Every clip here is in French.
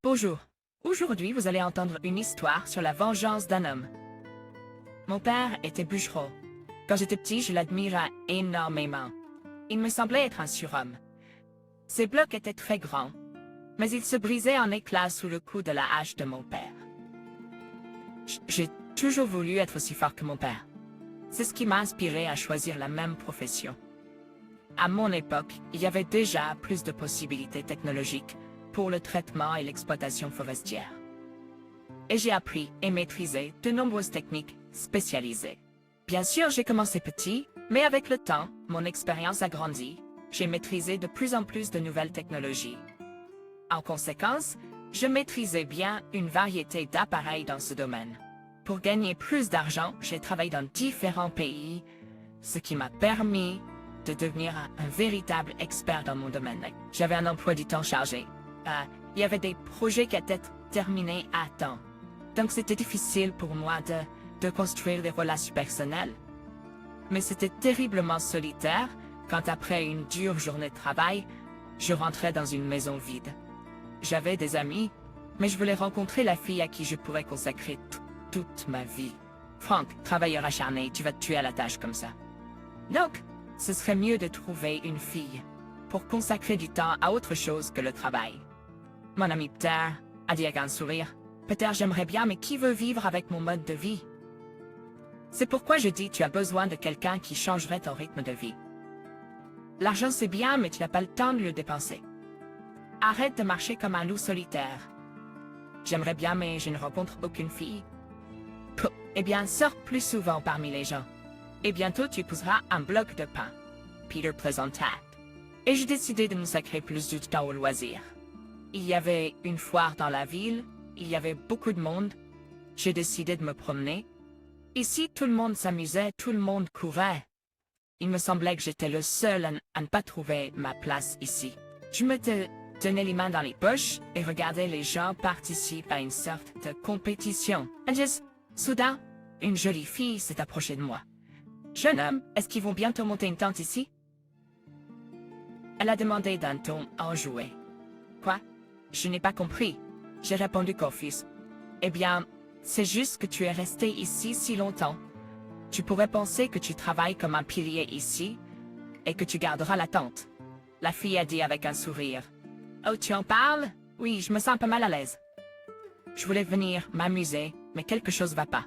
Bonjour. Aujourd'hui, vous allez entendre une histoire sur la vengeance d'un homme. Mon père était bûcheron. Quand j'étais petit, je l'admirais énormément. Il me semblait être un surhomme. Ses blocs étaient très grands, mais ils se brisaient en éclats sous le coup de la hache de mon père. J'ai toujours voulu être aussi fort que mon père. C'est ce qui m'a inspiré à choisir la même profession. À mon époque, il y avait déjà plus de possibilités technologiques pour le traitement et l'exploitation forestière. Et j'ai appris et maîtrisé de nombreuses techniques spécialisées. Bien sûr, j'ai commencé petit, mais avec le temps, mon expérience a grandi. J'ai maîtrisé de plus en plus de nouvelles technologies. En conséquence, je maîtrisais bien une variété d'appareils dans ce domaine. Pour gagner plus d'argent, j'ai travaillé dans différents pays, ce qui m'a permis de devenir un véritable expert dans mon domaine. J'avais un emploi du temps chargé. Il y avait des projets qui étaient terminés à temps. Donc c'était difficile pour moi de construire des relations personnelles. Mais c'était terriblement solitaire quand après une dure journée de travail, je rentrais dans une maison vide. J'avais des amis, mais je voulais rencontrer la fille à qui je pourrais consacrer toute ma vie. Frank, travailleur acharné, tu vas te tuer à la tâche comme ça. Donc, ce serait mieux de trouver une fille pour consacrer du temps à autre chose que le travail. Mon ami Peter a dit avec un sourire, « Peter, j'aimerais bien, mais qui veut vivre avec mon mode de vie ?» C'est pourquoi je dis tu as besoin de quelqu'un qui changerait ton rythme de vie. L'argent c'est bien, mais tu n'as pas le temps de le dépenser. Arrête de marcher comme un loup solitaire. J'aimerais bien, mais je ne rencontre aucune fille. Eh bien, sors plus souvent parmi les gens. Et bientôt tu épouseras un bloc de pain. Peter plaisanta. Et j'ai décidé de me consacrer plus du temps au loisir. Il y avait une foire dans la ville, il y avait beaucoup de monde. J'ai décidé de me promener. Ici, tout le monde s'amusait, tout le monde courait. Il me semblait que j'étais le seul à ne pas trouver ma place ici. Je me tenais les mains dans les poches et regardais les gens participer à une sorte de compétition. Soudain, une jolie fille s'est approchée de moi. « Jeune homme, est-ce qu'ils vont bientôt monter une tente ici ?» Elle a demandé d'un ton enjoué. « Quoi? Je n'ai pas compris. » J'ai répondu confuse. « Eh bien, c'est juste que tu es resté ici si longtemps. Tu pourrais penser que tu travailles comme un pilier ici et que tu garderas la tente. » La fille a dit avec un sourire. « Oh, tu en parles? Oui, je me sens un peu mal à l'aise. Je voulais venir m'amuser, mais quelque chose va pas. »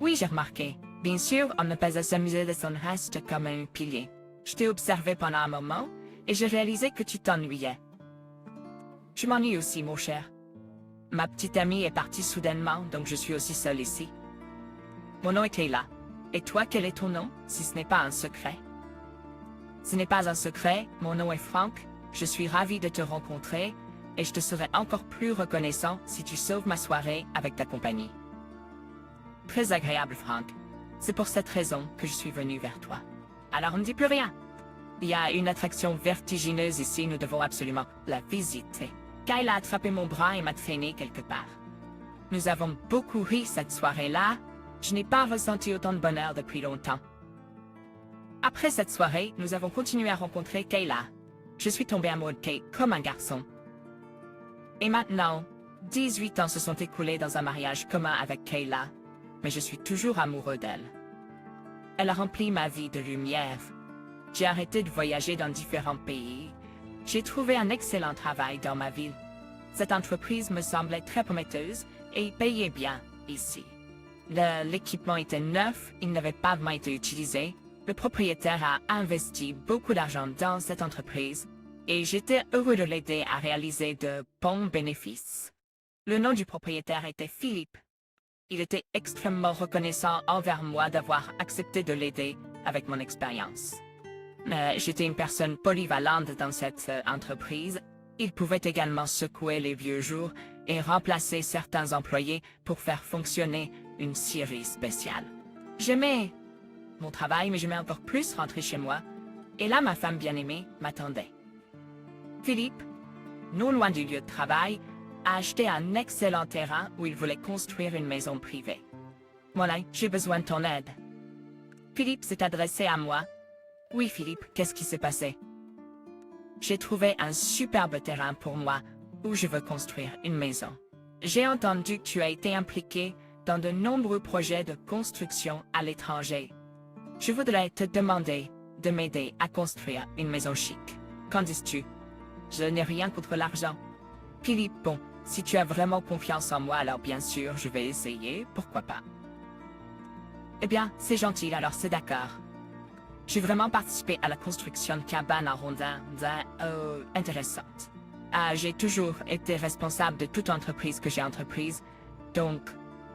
Oui, j'ai remarqué. Bien sûr, on ne peut pas s'amuser de son reste comme un pilier. Je t'ai observé pendant un moment et j'ai réalisé que tu t'ennuyais. Je m'ennuie aussi, mon cher. Ma petite amie est partie soudainement, donc je suis aussi seule ici. Mon nom est Kayla. Et toi, quel est ton nom, si ce n'est pas un secret? Ce n'est pas un secret, mon nom est Frank. Je suis ravi de te rencontrer et je te serai encore plus reconnaissant si tu sauves ma soirée avec ta compagnie. Très agréable, Frank. C'est pour cette raison que je suis venu vers toi. Alors ne dis plus rien. Il y a une attraction vertigineuse ici, nous devons absolument la visiter. Kyle a attrapé mon bras et m'a traîné quelque part. Nous avons beaucoup ri cette soirée-là. Je n'ai pas ressenti autant de bonheur depuis longtemps. Après cette soirée, nous avons continué à rencontrer Kayla. Je suis tombé amoureux de Kate comme un garçon. Et maintenant, 18 ans se sont écoulés dans un mariage commun avec Kayla, mais je suis toujours amoureux d'elle. Elle a rempli ma vie de lumière. J'ai arrêté de voyager dans différents pays. J'ai trouvé un excellent travail dans ma ville. Cette entreprise me semblait très prometteuse et payait bien ici. L'équipement était neuf, il n'avait pas vraiment été utilisé. Le propriétaire a investi beaucoup d'argent dans cette entreprise et j'étais heureux de l'aider à réaliser de bons bénéfices. Le nom du propriétaire était Philippe. Il était extrêmement reconnaissant envers moi d'avoir accepté de l'aider avec mon expérience. J'étais une personne polyvalente dans cette entreprise. Il pouvait également secouer les vieux jours et remplacer certains employés pour faire fonctionner une scierie spéciale. J'aimais mon travail, mais j'aimais encore plus rentrer chez moi. Et là, ma femme bien-aimée m'attendait. Philippe, non loin du lieu de travail, a acheté un excellent terrain où il voulait construire une maison privée. Voilà, j'ai besoin de ton aide. Philippe s'est adressé à moi. Oui, Philippe, qu'est-ce qui s'est passé? J'ai trouvé un superbe terrain pour moi, où je veux construire une maison. J'ai entendu que tu as été impliqué dans de nombreux projets de construction à l'étranger. Je voudrais te demander de m'aider à construire une maison chic. Qu'en dis-tu? Je n'ai rien contre l'argent. Philippe, bon, si tu as vraiment confiance en moi, alors bien sûr, je vais essayer, pourquoi pas. Eh bien, c'est gentil, alors c'est d'accord. J'ai vraiment participé à la construction de cabanes en rondin, intéressante. J'ai toujours été responsable de toute entreprise que j'ai entreprise, donc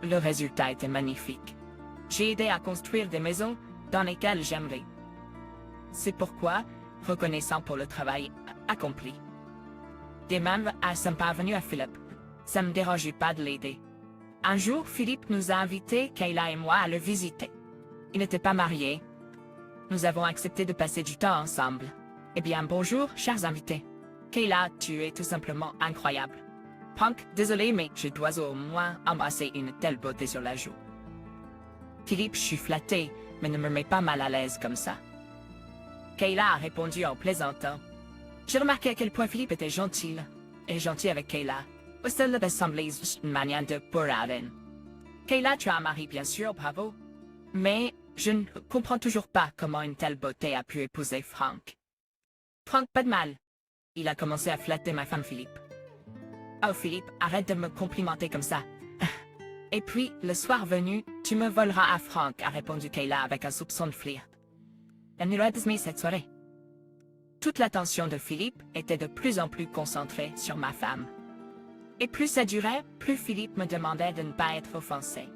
le résultat était magnifique. J'ai aidé à construire des maisons dans lesquelles j'aimerais. C'est pourquoi, reconnaissant pour le travail accompli. Des membres sont parvenus à Philippe. Ça ne me dérangeait pas de l'aider. Un jour, Philippe nous a invités, Kayla et moi, à le visiter. Il n'était pas marié. Nous avons accepté de passer du temps ensemble. Eh bien, bonjour, chers invités. Kayla, tu es tout simplement incroyable. Frank, désolé, mais je dois au moins embrasser une telle beauté sur la joue. Philippe, je suis flatté, mais ne me mets pas mal à l'aise comme ça. Kayla a répondu en plaisantant. J'ai remarqué à quel point Philippe était gentil avec Kayla. Au seul de sembler une manière de bourraren. Kayla, tu as un mari, bien sûr, bravo. Mais je ne comprends toujours pas comment une telle beauté a pu épouser Frank. Frank, pas de mal. Il a commencé à flatter ma femme Philippe. Oh Philippe, arrête de me complimenter comme ça. Et puis, le soir venu, tu me voleras à Frank, a répondu Kayla avec un soupçon de flirt. Elle n'aurait pas aimé cette soirée. Toute l'attention de Philippe était de plus en plus concentrée sur ma femme. Et plus ça durait, plus Philippe me demandait de ne pas être offensé.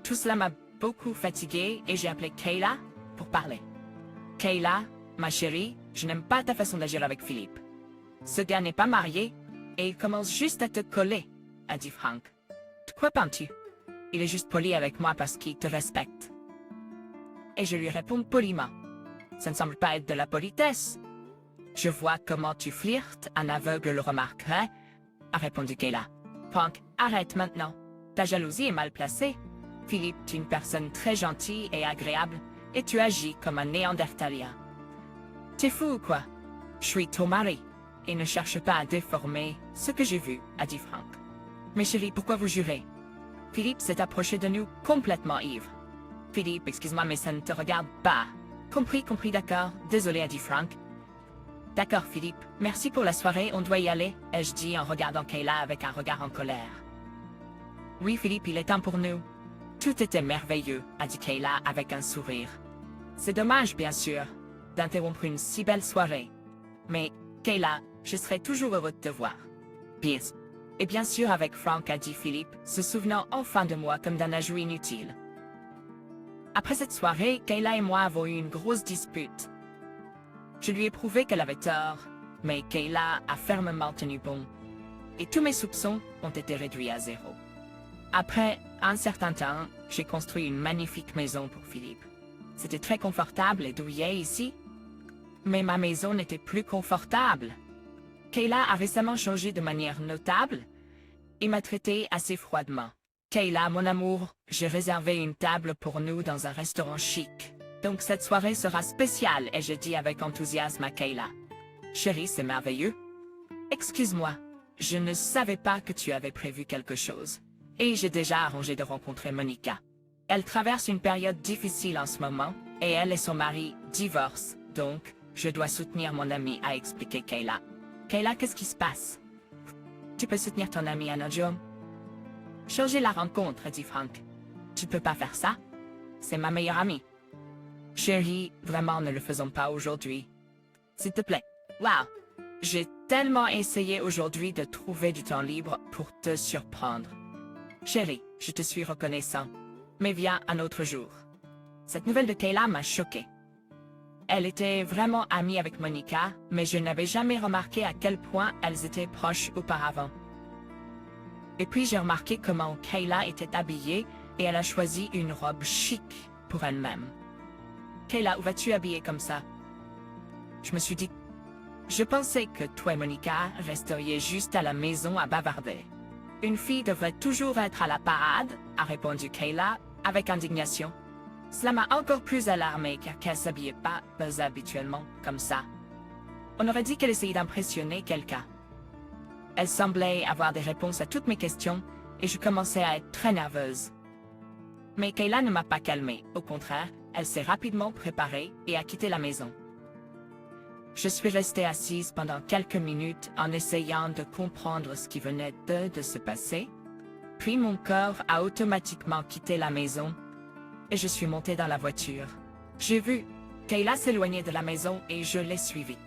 Tout cela m'a beaucoup fatiguée et j'ai appelé Kayla pour parler. Kayla, ma chérie, je n'aime pas ta façon d'agir avec Philippe. Ce gars n'est pas marié et il commence juste à te coller, a dit Frank. De quoi penses-tu? Il est juste poli avec moi parce qu'il te respecte. Et je lui réponds poliment. Ça ne semble pas être de la politesse. Je vois comment tu flirtes, un aveugle le remarquerait, a répondu Kayla. Frank, arrête maintenant. Ta jalousie est mal placée. Philippe, tu es une personne très gentille et agréable, et tu agis comme un néandertalien. T'es fou ou quoi? Je suis ton mari, et ne cherche pas à déformer ce que j'ai vu, a dit Frank. Mais chérie, pourquoi vous jurez? Philippe s'est approché de nous complètement ivre. Philippe, excuse-moi, mais ça ne te regarde pas. Compris, d'accord, désolé, a dit Frank. D'accord, Philippe, merci pour la soirée, on doit y aller, ai-je dit en regardant Kayla avec un regard en colère. Oui, Philippe, il est temps pour nous. Tout était merveilleux, a dit Kayla avec un sourire. C'est dommage, bien sûr, d'interrompre une si belle soirée. Mais, Kayla, je serai toujours heureux de te voir. Pierce. Et bien sûr avec Frank, a dit Philippe, se souvenant enfin de moi comme d'un ajout inutile. Après cette soirée, Kayla et moi avons eu une grosse dispute. Je lui ai prouvé qu'elle avait tort, mais Kayla a fermement tenu bon. Et tous mes soupçons ont été réduits à zéro. Après un certain temps, j'ai construit une magnifique maison pour Philippe. C'était très confortable et douillet ici. Mais ma maison n'était plus confortable. Kayla a récemment changé de manière notable et m'a traité assez froidement. Kayla, mon amour, j'ai réservé une table pour nous dans un restaurant chic. Donc cette soirée sera spéciale, et je dis avec enthousiasme à Kayla. Chérie, c'est merveilleux. Excuse-moi, je ne savais pas que tu avais prévu quelque chose. Et j'ai déjà arrangé de rencontrer Monica. Elle traverse une période difficile en ce moment, et elle et son mari divorcent, donc je dois soutenir mon amie, a expliqué Kayla. Kayla, qu'est-ce qui se passe? Tu peux soutenir ton amie Anna-Jo? Changer la rencontre, a dit Frank. Tu peux pas faire ça? C'est ma meilleure amie. Chérie, vraiment ne le faisons pas aujourd'hui. S'il te plaît. Wow! J'ai tellement essayé aujourd'hui de trouver du temps libre pour te surprendre. Chérie, je te suis reconnaissant. Mais viens un autre jour. Cette nouvelle de Kayla m'a choquée. Elle était vraiment amie avec Monica, mais je n'avais jamais remarqué à quel point elles étaient proches auparavant. Et puis j'ai remarqué comment Kayla était habillée et elle a choisi une robe chic pour elle-même. Kayla, où vas-tu habillée comme ça? Je me suis dit, je pensais que toi et Monica resteriez juste à la maison à bavarder. Une fille devrait toujours être à la parade, a répondu Kayla avec indignation. Cela m'a encore plus alarmée car qu'elle s'habillait pas habituellement comme ça. On aurait dit qu'elle essayait d'impressionner quelqu'un. Elle semblait avoir des réponses à toutes mes questions et je commençais à être très nerveuse. Mais Kayla ne m'a pas calmée, au contraire, elle s'est rapidement préparée et a quitté la maison. Je suis restée assise pendant quelques minutes en essayant de comprendre ce qui venait de se passer, puis mon corps a automatiquement quitté la maison et je suis montée dans la voiture. J'ai vu Kayla s'éloigner de la maison et je l'ai suivie.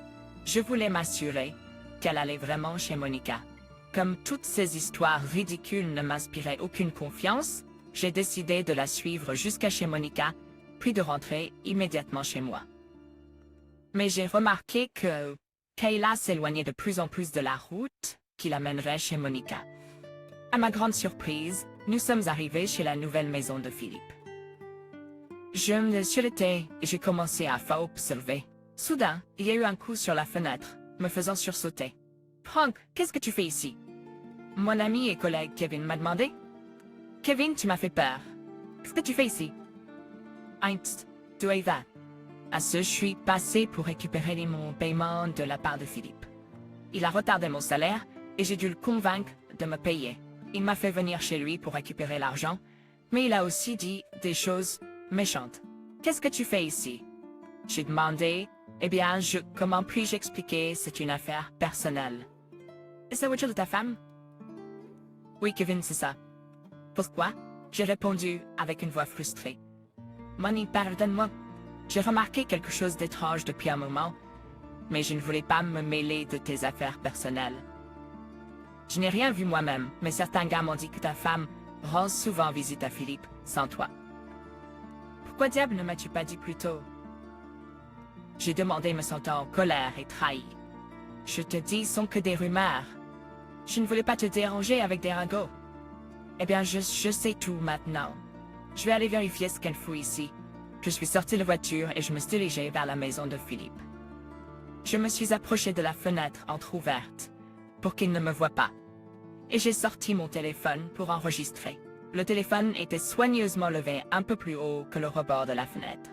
Je voulais m'assurer qu'elle allait vraiment chez Monica. Comme toutes ces histoires ridicules ne m'inspiraient aucune confiance, j'ai décidé de la suivre jusqu'à chez Monica, puis de rentrer immédiatement chez moi. Mais j'ai remarqué que Kayla s'éloignait de plus en plus de la route qui l'amènerait chez Monica. À ma grande surprise, nous sommes arrivés chez la nouvelle maison de Philippe. Je me suis arrêtée et j'ai commencé à observer. Soudain, il y a eu un coup sur la fenêtre, me faisant sursauter. « Frank, qu'est-ce que tu fais ici ?» Mon ami et collègue Kevin m'a demandé. « Kevin, tu m'as fait peur. Qu'est-ce que tu fais ici ?»« Einst, tu es là. » À ce, je suis passé pour récupérer mon paiement de la part de Philippe. Il a retardé mon salaire et j'ai dû le convaincre de me payer. Il m'a fait venir chez lui pour récupérer l'argent, mais il a aussi dit des choses méchantes. « Qu'est-ce que tu fais ici ?» J'ai demandé. Eh bien, comment puis-je expliquer? C'est une affaire personnelle. Est-ce la voiture de ta femme? Oui, Kevin, c'est ça. Pourquoi? J'ai répondu avec une voix frustrée. Money, pardonne-moi. J'ai remarqué quelque chose d'étrange depuis un moment, mais je ne voulais pas me mêler de tes affaires personnelles. Je n'ai rien vu moi-même, mais certains gars m'ont dit que ta femme rend souvent visite à Philippe, sans toi. Pourquoi diable ne m'as-tu pas dit plus tôt? J'ai demandé me sentant en colère et trahi. Je te dis, ce sont que des rumeurs. Je ne voulais pas te déranger avec des ragots. Eh bien, je sais tout maintenant. Je vais aller vérifier ce qu'elle fout ici. Je suis sortie de la voiture et je me suis dirigée vers la maison de Philippe. Je me suis approchée de la fenêtre entr'ouverte pour qu'il ne me voie pas. Et j'ai sorti mon téléphone pour enregistrer. Le téléphone était soigneusement levé un peu plus haut que le rebord de la fenêtre.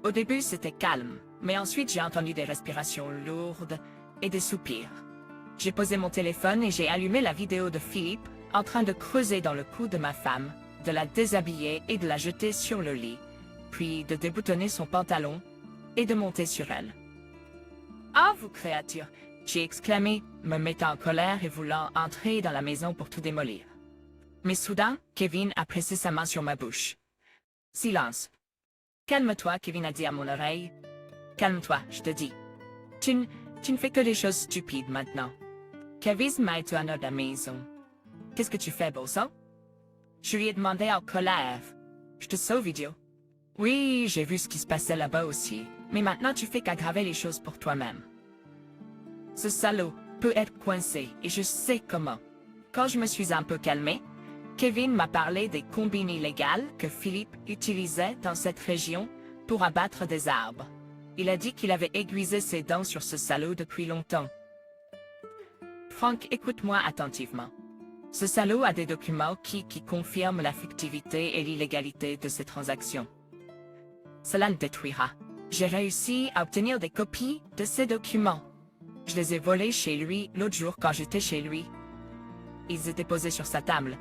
Au début, c'était calme, mais ensuite j'ai entendu des respirations lourdes et des soupirs. J'ai posé mon téléphone et j'ai allumé la vidéo de Philippe en train de creuser dans le cou de ma femme, de la déshabiller et de la jeter sur le lit, puis de déboutonner son pantalon et de monter sur elle. « Ah, vous créature !» j'ai exclamé, me mettant en colère et voulant entrer dans la maison pour tout démolir. Mais soudain, Kevin a pressé sa main sur ma bouche. « Silence !» « Calme-toi, Kevin a dit à mon oreille. « Calme-toi, je te dis. Tu ne fais que des choses stupides maintenant. » Kevin m'a été à la maison. « Qu'est-ce que tu fais, beau sang? » Je lui ai demandé en colère. « Je te sauve, idiot. » Oui, j'ai vu ce qui se passait là-bas aussi. Mais maintenant tu fais qu'aggraver les choses pour toi-même. Ce salaud peut être coincé et je sais comment. Quand je me suis un peu calmée, Kevin m'a parlé des combines illégales que Philippe utilisait dans cette région pour abattre des arbres. Il a dit qu'il avait aiguisé ses dents sur ce salaud depuis longtemps. Frank, écoute-moi attentivement. Ce salaud a des documents qui confirment la fictivité et l'illégalité de ces transactions. Cela le détruira. J'ai réussi à obtenir des copies de ces documents. Je les ai volés chez lui l'autre jour quand j'étais chez lui. Ils étaient posés sur sa table.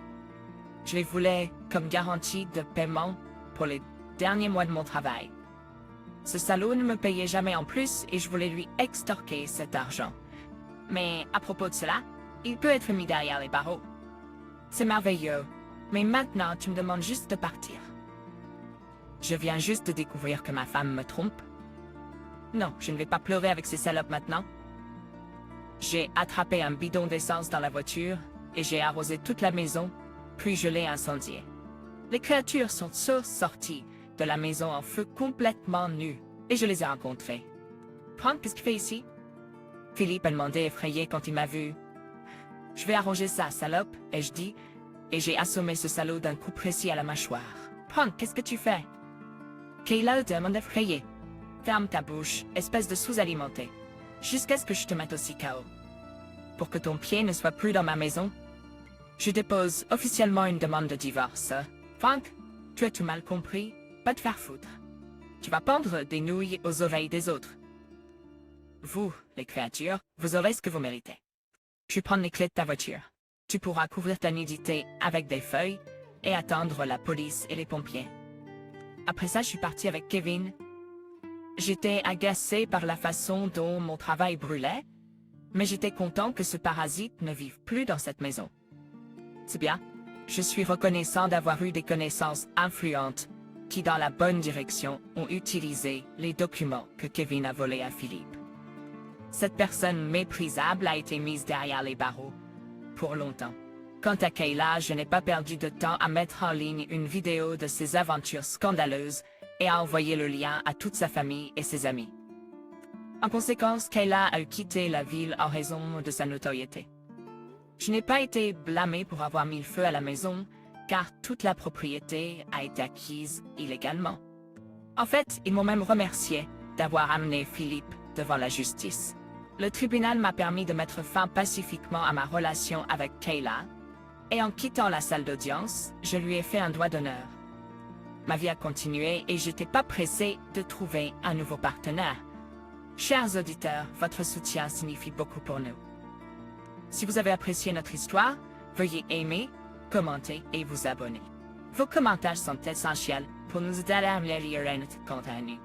Je les voulais comme garantie de paiement pour les derniers mois de mon travail. Ce salaud ne me payait jamais en plus et je voulais lui extorquer cet argent. Mais à propos de cela, il peut être mis derrière les barreaux. C'est merveilleux, mais maintenant tu me demandes juste de partir. Je viens juste de découvrir que ma femme me trompe. Non, je ne vais pas pleurer avec ces salopes maintenant. J'ai attrapé un bidon d'essence dans la voiture et j'ai arrosé toute la maison. Puis je l'ai incendié. Les créatures sont sorties de la maison en feu complètement nues, et je les ai rencontrées. Frank, qu'est-ce que tu fais ici? Philippe a demandé effrayé quand il m'a vu. Je vais arranger ça, salope, ai-je dit, et j'ai assommé ce salaud d'un coup précis à la mâchoire. Frank, qu'est-ce que tu fais? Kayla demande effrayé. Ferme ta bouche, espèce de sous-alimenté, jusqu'à ce que je te mette aussi KO. Pour que ton pied ne soit plus dans ma maison, je dépose officiellement une demande de divorce. Frank, tu as tout mal compris, pas te faire foutre. Tu vas pendre des nouilles aux oreilles des autres. Vous, les créatures, vous aurez ce que vous méritez. Je prends les clés de ta voiture. Tu pourras couvrir ta nudité avec des feuilles et attendre la police et les pompiers. Après ça, je suis partie avec Kevin. J'étais agacée par la façon dont mon travail brûlait, mais j'étais content que ce parasite ne vive plus dans cette maison. C'est bien. Je suis reconnaissant d'avoir eu des connaissances influentes qui, dans la bonne direction, ont utilisé les documents que Kevin a volés à Philippe. Cette personne méprisable a été mise derrière les barreaux pour longtemps. Quant à Kayla, je n'ai pas perdu de temps à mettre en ligne une vidéo de ses aventures scandaleuses et à envoyer le lien à toute sa famille et ses amis. En conséquence, Kayla a quitté la ville en raison de sa notoriété. Je n'ai pas été blâmée pour avoir mis le feu à la maison, car toute la propriété a été acquise illégalement. En fait, ils m'ont même remercié d'avoir amené Philippe devant la justice. Le tribunal m'a permis de mettre fin pacifiquement à ma relation avec Kayla, et en quittant la salle d'audience, je lui ai fait un doigt d'honneur. Ma vie a continué et j'étais pas pressée de trouver un nouveau partenaire. Chers auditeurs, votre soutien signifie beaucoup pour nous. Si vous avez apprécié notre histoire, veuillez aimer, commenter et vous abonner. Vos commentaires sont essentiels pour nous aider à améliorer notre contenu.